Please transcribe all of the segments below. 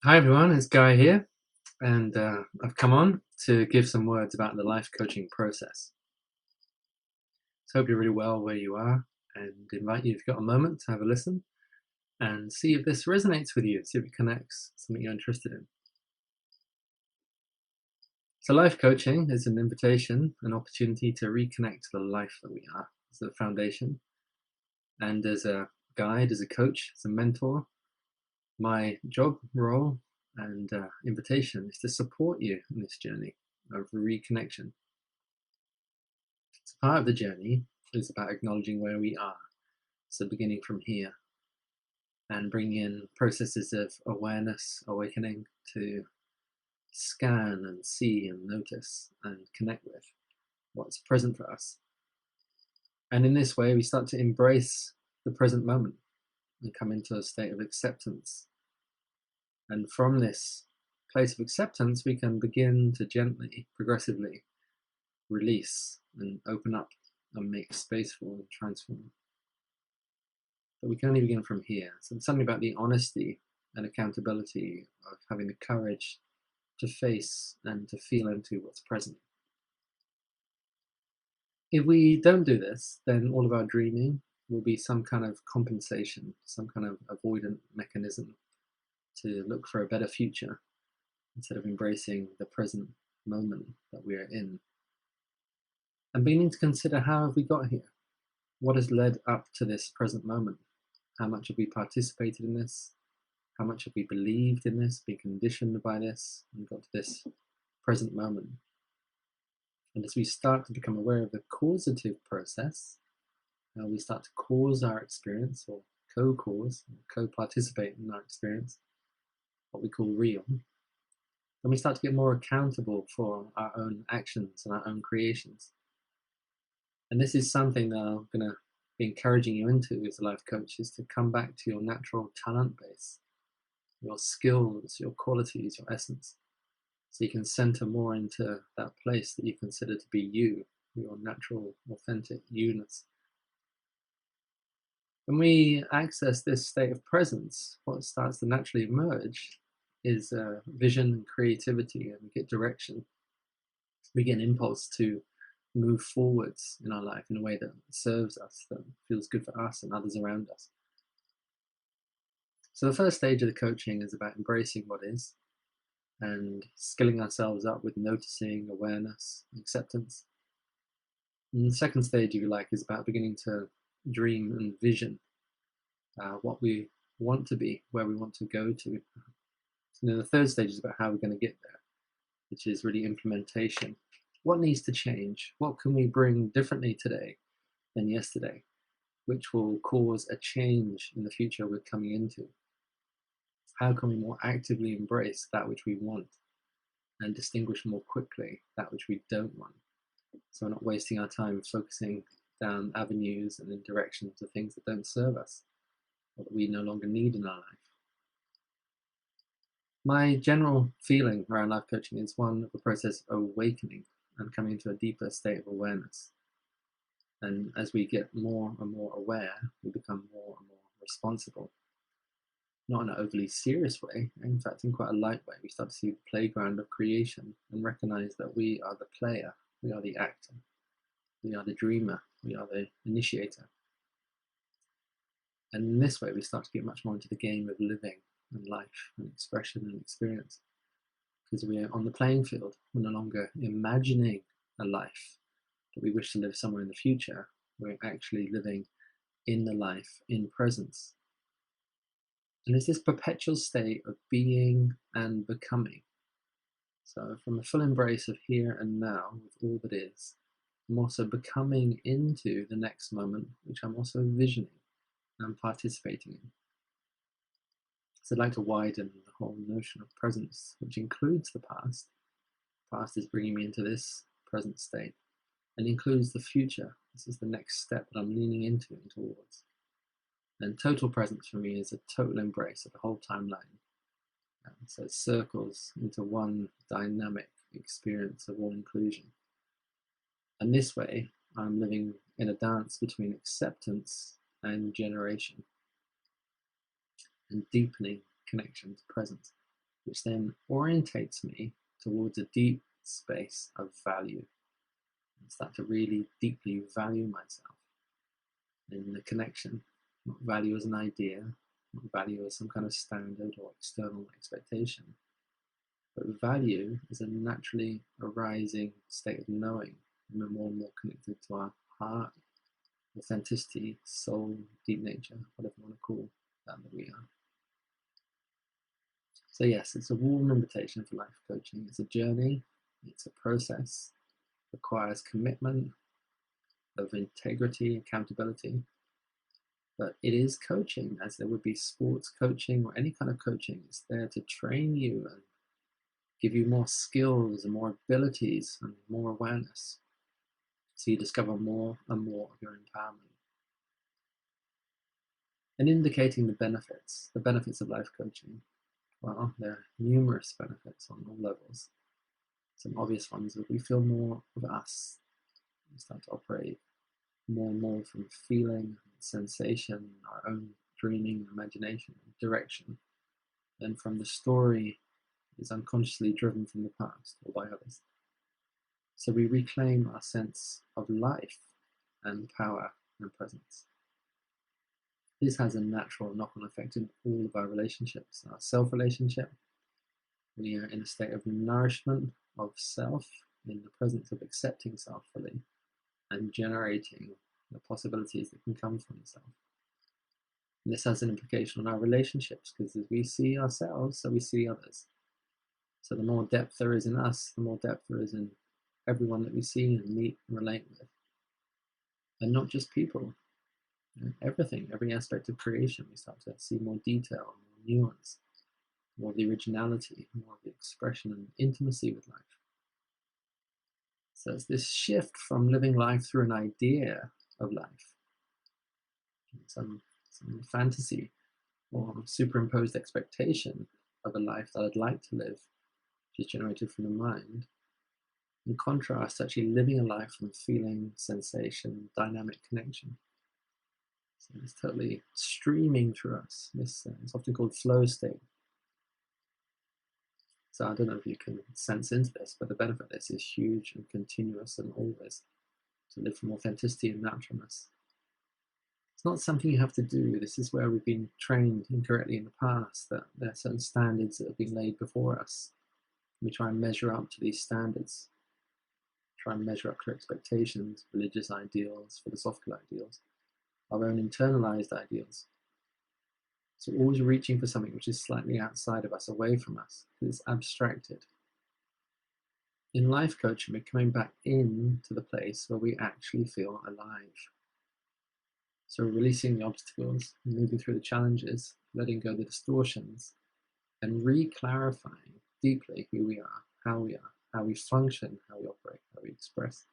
Hi everyone, it's Guy here, and I've come on to give some words about the life coaching process. So hope you're really well where you are, and invite you, if you've got a moment, to have a listen and see if this resonates with you, see if it connects, something you're interested in. So life coaching is an invitation, an opportunity to reconnect to the life that we are as the foundation. And as a guide, as a coach, as a mentor, my job, role, and invitation is to support you in this journey of reconnection. So part of the journey is about acknowledging where we are. So beginning from here and bringing in processes of awareness, awakening to scan and see and notice and connect with what's present for us. And in this way, we start to embrace the present moment and come into a state of acceptance. And from this place of acceptance, we can begin to gently, progressively release and open up and make space for and transform. But we can only begin from here. So it's something about the honesty and accountability of having the courage to face and to feel into what's present. If we don't do this, then all of our dreaming will be some kind of compensation, some kind of avoidant mechanism to look for a better future instead of embracing the present moment that we are in. And beginning to consider, how have we got here? What has led up to this present moment? How much have we participated in this? How much have we believed in this, been conditioned by this, and got to this present moment? And as we start to become aware of the causative process, we start to cause our experience, or co-cause, co-participate in our experience, what we call real, then we start to get more accountable for our own actions and our own creations. And this is something that I'm going to be encouraging you into as a life coach, is to come back to your natural talent base, your skills, your qualities, your essence, so you can center more into that place that you consider to be you, your natural, authentic you-ness. When we access this state of presence, what starts to naturally emerge is vision and creativity, and we get direction. We get an impulse to move forwards in our life in a way that serves us, that feels good for us and others around us. So the first stage of the coaching is about embracing what is and skilling ourselves up with noticing, awareness, acceptance. And the second stage, if you like, is about beginning to dream and vision what we want to be, where we want to go to. And then the third stage is about how we're going to get there, which is really implementation. What needs to change? What can we bring differently today than yesterday, which will cause a change in the future we're coming into? How can we more actively embrace that which we want and distinguish more quickly that which we don't want? So we're not wasting our time focusing down avenues and in directions of things that don't serve us or that we no longer need in our life. My general feeling around life coaching is one of the process of awakening and coming into a deeper state of awareness. And as we get more and more aware, we become more and more responsible. Not in an overly serious way, in fact, in quite a light way. We start to see the playground of creation and recognize that we are the player, we are the actor, we are the dreamer, we are the initiator. And in this way, we start to get much more into the game of living and life and expression and experience. Because we are on the playing field, we're no longer imagining a life that we wish to live somewhere in the future. We're actually living in the life, in presence. And it's this perpetual state of being and becoming. So from a full embrace of here and now, with all that is, I'm also becoming into the next moment, which I'm also visioning and participating in. So I'd like to widen the whole notion of presence, which includes the past. The past is bringing me into this present state, and includes the future. This is the next step that I'm leaning into and towards. And total presence for me is a total embrace of the whole timeline. So it circles into one dynamic experience of all inclusion. And this way, I'm living in a dance between acceptance and generation, and deepening connection to presence. which then orientates me towards a deep space of value. I start to really deeply value myself in the connection, not value as an idea, not value as some kind of standard or external expectation, but value is a naturally arising state of knowing, and we're more and more connected to our heart, authenticity, soul, deep nature, whatever you want to call that we are. So yes, it's a warm invitation for life coaching. It's a journey, it's a process, it requires commitment of integrity, accountability, but it is coaching, as there would be sports coaching or any kind of coaching. It's there to train you and give you more skills and more abilities and more awareness, so you discover more and more of your empowerment. And indicating the benefits of life coaching. Well, there are numerous benefits on all levels. Some obvious ones are we feel more of us. We start to operate more and more from feeling, sensation, our own dreaming, imagination, direction, than from the story is unconsciously driven from the past or by others. So we reclaim our sense of life and power and presence. This has a natural knock-on effect in all of our relationships. Our self-relationship, we are in a state of nourishment of self in the presence of accepting self fully and generating the possibilities that can come from self. And this has an implication on our relationships, because as we see ourselves, so we see others. So the more depth there is in us, the more depth there is in everyone that we see and meet and relate with. And not just people. Everything, every aspect of creation, we start to see more detail, more nuance, more of the originality, more of the expression and intimacy with life. So it's this shift from living life through an idea of life, some fantasy or superimposed expectation of a life that I'd like to live, which is generated from the mind. In contrast, actually living a life from feeling, sensation, dynamic connection. So it's totally streaming through us. This is often called flow state. So I don't know if you can sense into this, but the benefit of this is huge and continuous and always, to live from authenticity and naturalness. It's not something you have to do. This is where we've been trained incorrectly in the past, that there are certain standards that have been laid before us. We try and measure up to these standards, try and measure up to expectations, religious ideals, philosophical ideals, our own internalized ideals. So always reaching for something which is slightly outside of us, away from us, because it's abstracted. In life coaching, we're coming back into the place where we actually feel alive. So releasing the obstacles, moving through the challenges, letting go of the distortions, and re-clarifying deeply who we are, how we function, how we operate, how we express.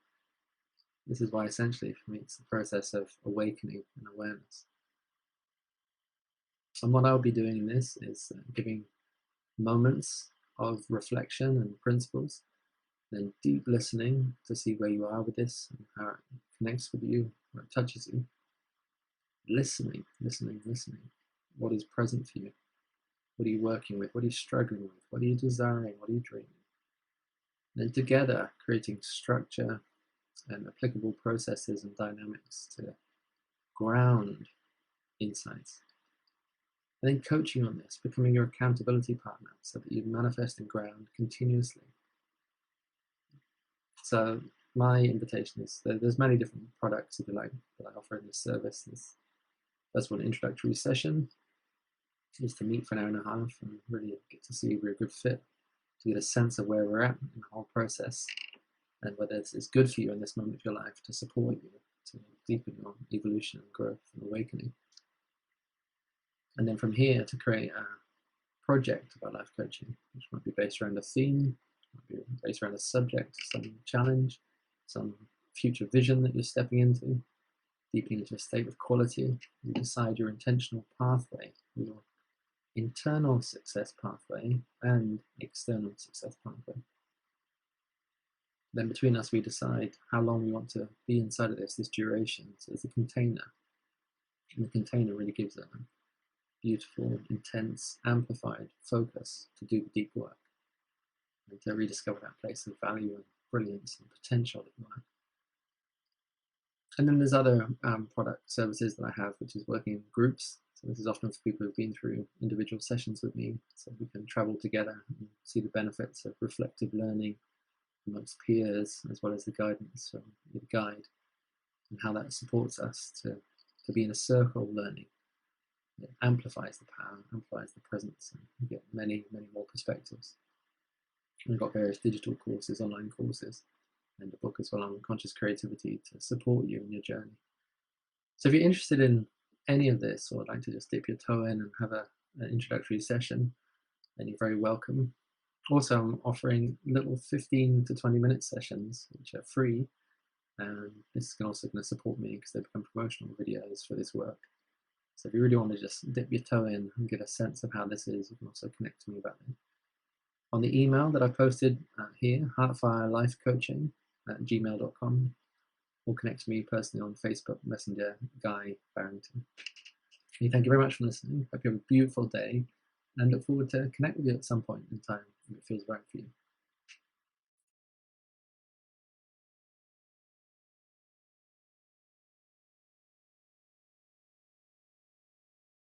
This is why essentially for me it's the process of awakening and awareness. And what I'll be doing in this is giving moments of reflection and principles, then deep listening to see where you are with this and how it connects with you, where it touches you. Listening. What is present for you? What are you working with? What are you struggling with? What are you desiring? What are you dreaming? And then together, creating structure and applicable processes and dynamics to ground insights. And then coaching on this, becoming your accountability partner so that you manifest and ground continuously. So my invitation is, there's many different products, if you like, that I offer in this service. There's first one, introductory session, is to meet for an hour and a half and really get to see if we're a good fit, to get a sense of where we're at in the whole process and whether it's good for you in this moment of your life, to support you, to deepen your evolution and growth and awakening. And then from here to create a project about life coaching, which might be based around a theme, might be based around a subject, some challenge, some future vision that you're stepping into, deepening into a state of quality. You decide your intentional pathway, your internal success pathway and external success pathway. Then between us, we decide how long we want to be inside of this duration. So there's a container. And the container really gives a beautiful, intense, amplified focus to do the deep work and to rediscover that place of value and brilliance and potential that you are. And then there's other product services that I have, which is working in groups. So this is often for people who've been through individual sessions with me, so we can travel together and see the benefits of reflective learning amongst peers, as well as the guidance from the guide, and how that supports us to be in a circle learning. It amplifies the power, amplifies the presence, and you get many, many more perspectives. We've got various digital courses, online courses, and a book as well on conscious creativity to support you in your journey. So if you're interested in any of this, or would like to just dip your toe in and have an introductory session, then you're very welcome. Also, I'm offering little 15 to 20 minute sessions, which are free. And this is also going to support me because they become promotional videos for this work. So if you really want to just dip your toe in and get a sense of how this is, you can also connect to me about it. On the email that I've posted here, heartfirelifecoaching@gmail.com, or connect to me personally on Facebook Messenger, Guy Barrington. Okay, thank you very much for listening. Hope you have a beautiful day and look forward to connect with you at some point in time if it feels right for you.